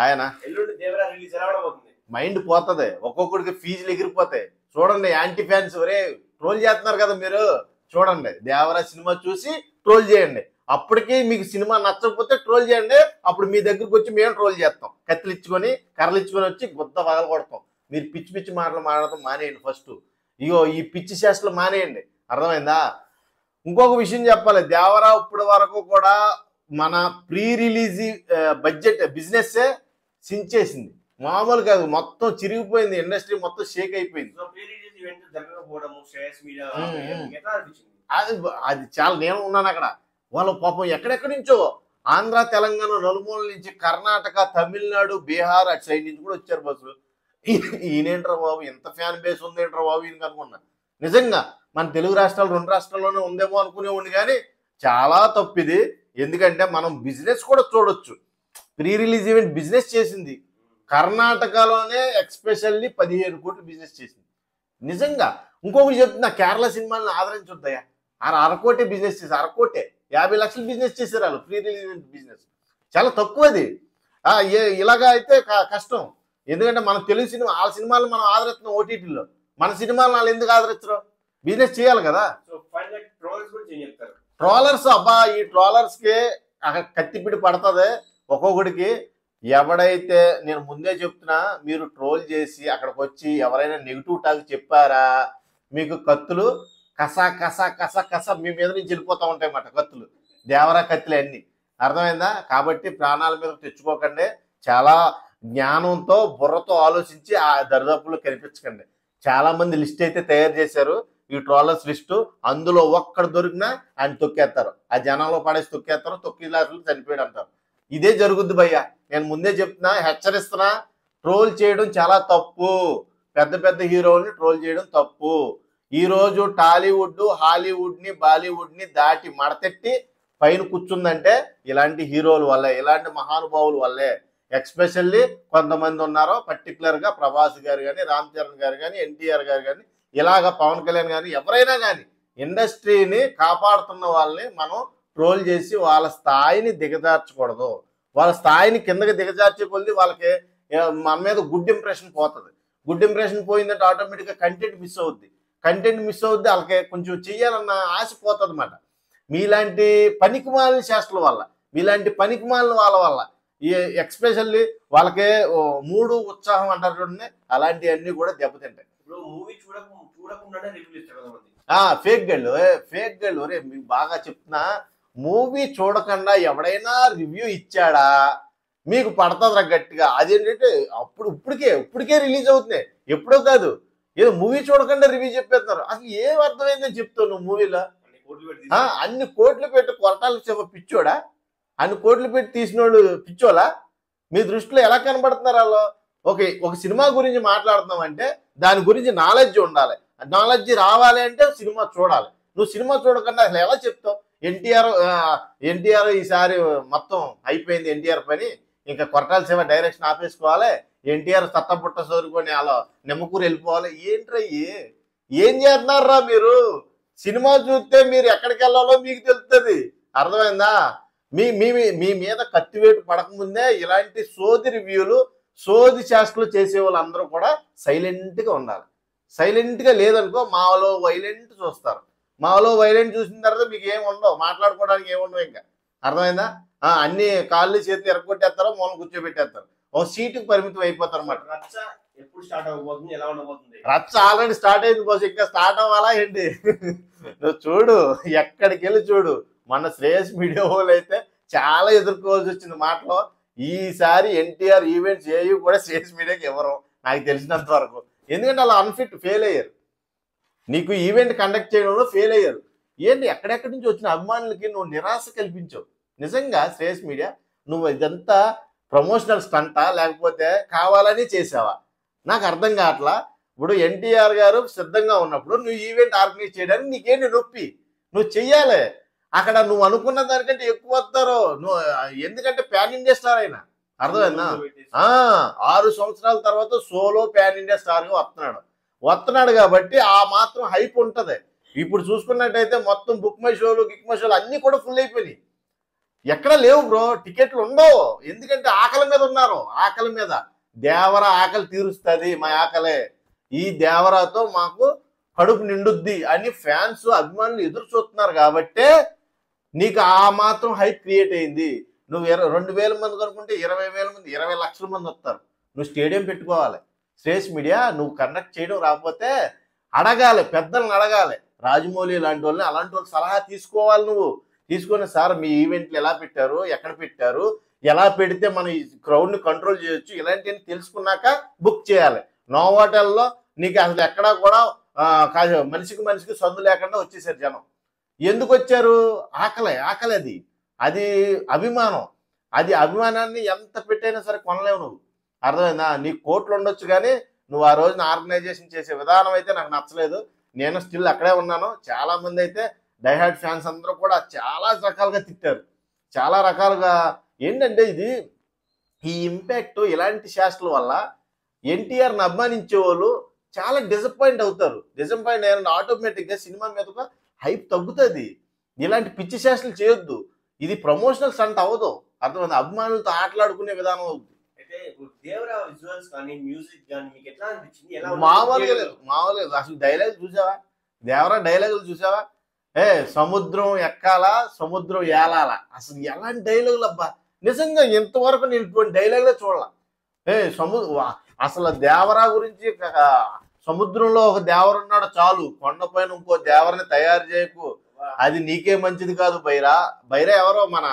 ఆయన మైండ్ పోతుంది, ఒక్కొక్కడికి ఫీజులు ఎగిరిపోతాయి. చూడండి యాంటీ ఫ్యాన్స్ ఒరే ట్రోల్ చేస్తున్నారు కదా మీరు, చూడండి దేవరా సినిమా చూసి ట్రోల్ చేయండి. అప్పటికి మీకు సినిమా నచ్చకపోతే ట్రోల్ చేయండి, అప్పుడు మీ దగ్గరకు వచ్చి మేము ట్రోల్ చేస్తాం. కత్తులు ఇచ్చుకొని కర్రలు ఇచ్చుకొని వచ్చి గుద్ద పగల కొడతాం. మీరు పిచ్చి పిచ్చి మాటలు మాట్లాడటం మానేయండి. ఫస్ట్ ఇగో ఈ పిచ్చి చేష్టలు మానేయండి, అర్థమైందా? ఇంకొక విషయం చెప్పాలి, దేవరా ఇప్పటి వరకు కూడా మన ప్రీ రిలీజ్ బడ్జెట్ బిజినెస్ సించేసింది, మామూలు కాదు. మొత్తం చిరిగిపోయింది, ఇండస్ట్రీ మొత్తం షేక్ అయిపోయింది. అది చాలా, నేను ఉన్నాను అక్కడ. వాళ్ళు పాపం ఎక్కడెక్కడి నుంచో ఆంధ్ర తెలంగాణ నలుమూల నుంచి, కర్ణాటక తమిళనాడు బీహార్ అటు సైడ్ నుంచి కూడా వచ్చారు బస్సులు. ఈయనేంట్రా బాబు ఎంత ఫ్యాన్ బేస్ ఉందేంట్రా బాబు ఈయనకి అనుకున్నా. నిజంగా మన తెలుగు రాష్ట్రాలు 2 రాష్ట్రాల్లోనే ఉందేమో అనుకునేవాడిని, కానీ చాలా తప్పిది. ఎందుకంటే మనం బిజినెస్ కూడా చూడొచ్చు. ప్రీ రిలీజ్ ఈవెంట్ బిజినెస్ చేసింది కర్ణాటకలోనే, ఎక్స్పెషల్లీ 15 కోట్లు బిజినెస్ చేసింది. నిజంగా ఇంకొకటి చెప్తున్నా, కేరళ సినిమాలను ఆదరించొద్దయా. అరకోటే బిజినెస్ చేశారు, అరకోటే 50 లక్షలు బిజినెస్ చేశారు వాళ్ళు. ప్రీ రిలీజ్ ఈవెంట్ బిజినెస్ చాలా తక్కువది. ఇలాగా అయితే కష్టం. ఎందుకంటే మన తెలుగు సినిమా, ఆ సినిమాలు మనం ఆదరిస్తున్నాం ఓటీటీలో, మన సినిమాలు వాళ్ళు ఎందుకు ఆదరించరు? బిజినెస్ చేయాలి కదా. ట్రోలర్స్, అబ్బా ఈ ట్రోలర్స్కి కత్తిపిడి పడుతుంది ఒక్కొక్కడికి. ఎవడైతే నేను ముందే చెప్తున్నా, మీరు ట్రోల్ చేసి అక్కడికి వచ్చి ఎవరైనా నెగిటివ్ టాక్ చెప్పారా, మీకు కత్తులు కసా కసా కసా కసా మీ మీద నుంచి వెళ్ళిపోతూ ఉంటాయి అన్నమాట. కత్తులు, దేవరా కత్తులు అన్నీ, అర్థమైందా? కాబట్టి ప్రాణాల మీద తెచ్చుకోకండి. చాలా జ్ఞానంతో బుర్రతో ఆలోచించి ఆ దరిదాపుల్లో కనిపించకండి. చాలా మంది లిస్ట్ అయితే తయారు చేశారు, ఈ ట్రోలర్స్ లిస్టు. అందులో ఒక్కడ దొరికినా ఆయన తొక్కేస్తారు, ఆ జనంలో పడేసి తొక్కేస్తారు, తొక్కి లాసులు చనిపోయాడు అంటారు. ఇదే జరుగుద్ది భయ్య, నేను ముందే చెప్తున్నా, హెచ్చరిస్తున్నా. ట్రోల్ చేయడం చాలా తప్పు, పెద్ద పెద్ద హీరోల్ని ట్రోల్ చేయడం తప్పు. ఈరోజు టాలీవుడ్ హాలీవుడ్ని బాలీవుడ్ని దాటి మడతెట్టి పైన కూర్చుందంటే ఇలాంటి హీరోల వల్లే, ఇలాంటి మహానుభావుల వల్లే. ఎక్స్పెషల్లీ కొంతమంది ఉన్నారో, పర్టికులర్గా ప్రభాస్ గారు కానీ, రామ్ చరణ్ గారు కానీ, ఎన్టీఆర్ గారు కానీ, ఇలాగ పవన్ కళ్యాణ్ గారు, ఎవరైనా కానీ ఇండస్ట్రీని కాపాడుతున్న వాళ్ళని మనం ట్రోల్ చేసి వాళ్ళ స్థాయిని దిగజార్చకూడదు. వాళ్ళ స్థాయిని కిందకి దిగజార్చే కొద్ది వాళ్ళకి మన మీద గుడ్ ఇంప్రెషన్ పోతుంది. గుడ్ ఇంప్రెషన్ పోయిందంటే ఆటోమేటిక్గా కంటెంట్ మిస్ అవుద్ది. కంటెంట్ మిస్ అవుద్ది, వాళ్ళకి కొంచెం చెయ్యాలన్న ఆశ పోతుంది అన్నమాట. మీలాంటి పనికిమాలిన చేష్టల వల్ల, మీలాంటి పనికిమాలిన వాళ్ళ వల్ల, ఎక్స్పెషల్లీ వాళ్ళకే మూడు ఉత్సాహం అంటారు చూడండి, అలాంటివన్నీ కూడా దెబ్బతింటాయి. ఫేక్ గళ్ళు, ఫేక్ గళ్ళు రే, మీకు బాగా చెప్తున్నా, మూవీ చూడకుండా ఎవడైనా రివ్యూ ఇచ్చాడా మీకు పడుతుందిరా గట్టిగా. అదేంటంటే ఇప్పటికే రిలీజ్ అవుతున్నాయి, ఎప్పుడో కాదు. ఏదో మూవీ చూడకుండా రివ్యూ చెప్పేస్తున్నారు. అసలు ఏం అర్థమైందని చెప్తావు నువ్వు మూవీలో? అన్ని కోట్లు పెట్టి కొరటాలు పిచ్చోడా? అన్ని కోట్లు పెట్టి తీసినోళ్ళు పిచ్చోలా? మీ దృష్టిలో ఎలా కనబడుతున్నారు వాళ్ళు? ఒక సినిమా గురించి మాట్లాడుతున్నామంటే దాని గురించి నాలెడ్జ్ ఉండాలి. నాలెడ్జ్ రావాలి అంటే సినిమా చూడాలి. నువ్వు సినిమా చూడకుండా అసలు ఎలా చెప్తావు? ఎన్టీఆర్ ఈసారి మొత్తం అయిపోయింది ఎన్టీఆర్ పని, ఇంకా కొరటాల శివ డైరెక్షన్ ఆపేసుకోవాలి, ఎన్టీఆర్ తట్టబుట్ట సోరుకొని అలా నిమ్మకూరు వెళ్ళిపోవాలి. ఏంట్రా ఏం చేస్తున్నారా మీరు? సినిమా చూస్తే మీరు ఎక్కడికి వెళ్ళాలో మీకు తెలుస్తుంది, అర్థమైందా? మీ మీద కత్తివేటు పడకముందే ఇలాంటి సోది రివ్యూలు, సోది చేష్టలు చేసే వాళ్ళందరూ కూడా సైలెంట్గా ఉండాలి. సైలెంట్గా లేదనుకో మాలో వైలెంట్ చూస్తారు. మాలో వైలెంట్ చూసిన తర్వాత మీకు ఏమి ఉండవు, మాట్లాడుకోవడానికి ఏముండవు ఇంకా, అర్థమైందా? అన్ని కాళ్ళు చేతులు ఎరగొట్టేస్తారో మూలం కూర్చోబెట్టేస్తారు, ఒక సీటుకి పరిమితం అయిపోతారు అన్నమాట. రచ్చ ఆల్రెడీ స్టార్ట్ అయింది బాస్, ఇంకా స్టార్ట్ అవ్వాలా ఏంటి? నువ్వు చూడు, ఎక్కడికి వెళ్ళి చూడు, మన శ్రేయస్ మీడియా వాళ్ళు అయితే చాలా ఎదుర్కోవాల్సి వచ్చింది మాటలో. ఈసారి ఎన్టీఆర్ ఈవెంట్స్ ఏవి కూడా శ్రేయస్ మీడియాకి ఇవ్వరు నాకు తెలిసినంత వరకు. ఎందుకంటే అలా అన్ఫిట్, ఫెయిల్ అయ్యారు. నీకు ఈవెంట్ కండక్ట్ చేయడంలో ఫెయిల్ అయ్యారు. ఏంటి ఎక్కడెక్కడి నుంచి వచ్చిన అభిమానులకి నువ్వు నిరాశ కల్పించావు. నిజంగా శ్రేయస్ మీడియా, నువ్వు ఇదంతా ప్రమోషనల్ స్టంటా లేకపోతే కావాలని చేసావా నాకు అర్థం కావట్లా. ఇప్పుడు ఎన్టీఆర్ గారు సిద్ధంగా ఉన్నప్పుడు నువ్వు ఈవెంట్ ఆర్గనైజ్ చేయడానికి నీకేంటి నొప్పి? నువ్వు చెయ్యాలి. అక్కడ నువ్వు అనుకున్న దానికంటే ఎక్కువ వస్తారు నువ్వు, ఎందుకంటే ప్యాన్ ఇండియా స్టార్ అయినా, అర్థమైందా? 6 సంవత్సరాల తర్వాత సోలో ప్యాన్ ఇండియా స్టార్గా వస్తున్నాడు కాబట్టి ఆ మాత్రం హైప్ ఉంటుంది. ఇప్పుడు చూసుకున్నట్టయితే మొత్తం బుక్ మై షోలు, గిక్ మై షోలు అన్నీ కూడా ఫుల్ అయిపోయినాయి. ఎక్కడ లేవు బ్రో, టికెట్లు ఉండవు. ఎందుకంటే ఆకలి మీద ఉన్నారు, ఆకలి మీద. దేవర ఆకలి తీరుస్తుంది, మా ఆకలే, ఈ దేవరాతో మాకు కడుపు నిండుద్ది అని ఫ్యాన్స్ అభిమానులు ఎదురు చూస్తున్నారు కాబట్టే నీకు ఆ మాత్రం హైప్ క్రియేట్ అయింది. నువ్వు 2,000 మంది కనుకుంటే 20,000 మంది, 20 లక్షల మంది వస్తారు. నువ్వు స్టేడియం పెట్టుకోవాలి. శ్రేష్ మీడియా నువ్వు కండక్ట్ చేయడం రాకపోతే అడగాలి, పెద్దలను అడగాలి, రాజమౌళి లాంటి వాళ్ళని, అలాంటి వాళ్ళు సలహా తీసుకోవాలి. నువ్వు తీసుకొని, సార్ మీ ఈవెంట్లు ఎలా పెట్టారు, ఎక్కడ పెట్టారు, ఎలా పెడితే మనం ఈ క్రౌడ్ని కంట్రోల్ చేయొచ్చు, ఇలాంటివన్నీ తెలుసుకున్నాక బుక్ చేయాలి. నోవాటెల్లో నీకు అసలు ఎక్కడా కూడా మనిషికి మనిషికి సందు లేకుండా వచ్చేసారు జనం. ఎందుకు వచ్చారు? ఆకలి, ఆకలి. అది అది అభిమానం. అది అభిమానాన్ని ఎంత పెట్టైనా సరే కొనలేవు నువ్వు. అర్థమైందా? నీకు కోట్లు ఉండొచ్చు కానీ నువ్వు ఆ రోజున ఆర్గనైజేషన్ చేసే విధానం అయితే నాకు నచ్చలేదు. నేను స్టిల్ అక్కడే ఉన్నాను. చాలా మంది అయితే డైహార్డ్ ఫ్యాన్స్ అందరూ కూడా చాలా రకాలుగా తిట్టారు, చాలా రకాలుగా. ఏంటంటే ఇది ఈ ఇంపాక్ట్, ఇలాంటి శాస్త్రాల వల్ల ఎన్టీఆర్ని అభిమానించే వాళ్ళు చాలా డిసప్పాయింట్ అవుతారు. డిసప్పాయింట్ అయిన ఆటోమేటిక్గా సినిమా మీద హైప్ తగ్గుతుంది. ఇలాంటి పిచ్చి శాస్త్రాలు చేయొద్దు. ఇది ప్రమోషనల్ స్టంట్ అవ్వదు. అర్థమైంది? అభిమానులతో ఆటలాడుకునే విధానం అవుతుంది. మామూలుగా లేదు, మామూలుగా. అసలు డైలాగ్ చూసావా? దేవరా డైలాగులు చూసావా? సముద్రం ఎక్కాలా, సముద్రం ఏలాలా. అసలు ఎలాంటి డైలాగులు అబ్బా! నిజంగా ఇంతవరకు నేను ఇటువంటి డైలాగులే చూడాల. అసలు దేవరా గురించి, సముద్రంలో ఒక దేవర ఉన్నాడు చాలు, కొండపైన ఇంకో దేవరని తయారు చేయకు, అది నీకే మంచిది కాదు బైరా. బైరా ఎవరో మన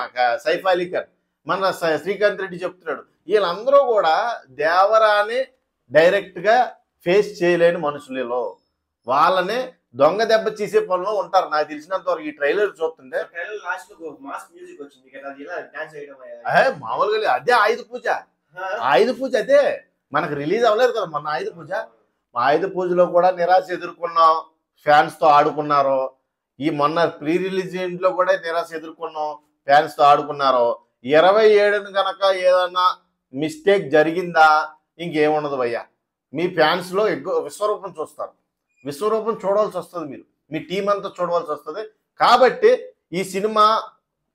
సైఫ్ అలీ ఖాన్, మన శ్రీకాంత్ రెడ్డి చెప్తున్నాడు. వీళ్ళందరూ కూడా దేవరాని డైరెక్ట్ గా ఫేస్ చేయలేని మనుషులలో, వాళ్ళనే దొంగ దెబ్బ తీసే పనిలో ఉంటారు నాకు తెలిసినంత వరకు. ఈ ట్రైలర్ చూస్తుంటే మామూలుగా అదే ఆయుధ పూజ. ఆయుధ పూజ అదే మనకు రిలీజ్ అవ్వలేదు కదా మొన్న ఆయుధ పూజ. ఆయుధ పూజలో కూడా నిరాశ ఎదుర్కొన్నాం, ఫ్యాన్స్ తో ఆడుకున్నారు. ఈ మొన్న ప్రీ రిలీజ్ లో కూడా నిరాశ ఎదుర్కొన్నాం, ఫ్యాన్స్ తో ఆడుకున్నారు. 27న కనుక ఏదన్నా మిస్టేక్ జరిగిందా ఇంకేముండదు భయ్యా. మీ ఫ్యాన్స్ లో విశ్వరూపం చూస్తారు, విశ్వరూపం చూడవలసి వస్తుంది, మీరు మీ టీం అంతా చూడవలసి వస్తుంది. కాబట్టి ఈ సినిమా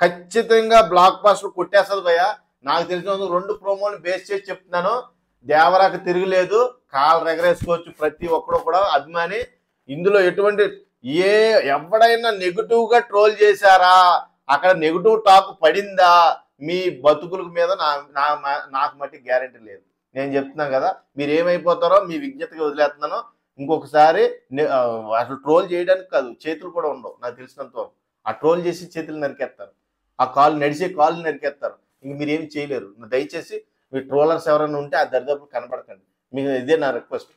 ఖచ్చితంగా బ్లాక్ బాస్టర్ కొట్టేస్తుంది భయ్యా. నాకు తెలిసిన 2 ప్రోమోలు బేస్ చేసి చెప్తున్నాను. దేవరాకు తిరగలేదు, కాళ్ళు ఎగరేసుకోవచ్చు ప్రతి ఒక్కడు కూడా అభిమాని. ఇందులో ఎటువంటి ఎవడైనా నెగిటివ్ గా ట్రోల్ చేశారా, అక్కడ నెగిటివ్ టాక్ పడిందా, మీ బతుకుల మీద నాకు మట్టి గ్యారెంటీ లేదు. నేను చెప్తున్నాను కదా, మీరు ఏమైపోతారో మీ విజ్ఞతగా వదిలేస్తున్నాను. ఇంకొకసారి అసలు ట్రోల్ చేయడానికి కాదు, చేతులు కూడా ఉండవు నాకు తెలిసినంత. ఆ ట్రోల్ చేసి చేతులు నరికేస్తారు, ఆ కాళ్ళు నడిచే కాళ్ళు నరికేస్తారు. ఇంక మీరు ఏమి చేయలేరు. దయచేసి మీ ట్రోలర్స్ ఎవరైనా ఉంటే ఆ దరిదాపులు కనపడకండి. మీకు ఇదే నా రిక్వెస్ట్.